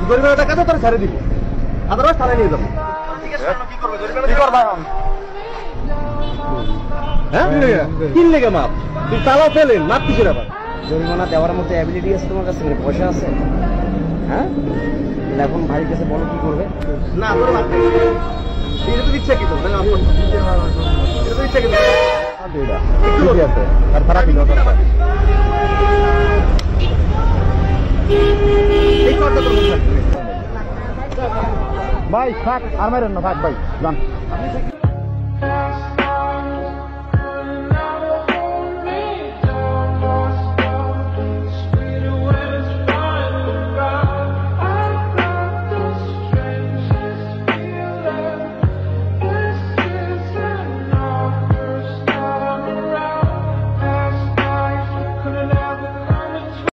জরিমানা টাকা তো তোর ছেড়ে দিব, আদারওয়াইজ থানায় নিয়ে যাবো। কি করবা এখন? হ্যাঁ কি লেগে মাপ? তুই চালাও পেলেন, মাপ কিসের আবার? জরিমানা দেওয়ার মতো অ্যাবিলিটি আছে তোমার কাছে? পয়সা আছে? হ্যাঁ, এখন ভাইয়ের কাছে বলো কি করবে? না তোর মাপ নেই, এটা তো ইচ্ছা কি তোর? এটা তো ইচ্ছা কি আর খারাপ ভাই থাক, আর মারেন না, থাক ভাই যান।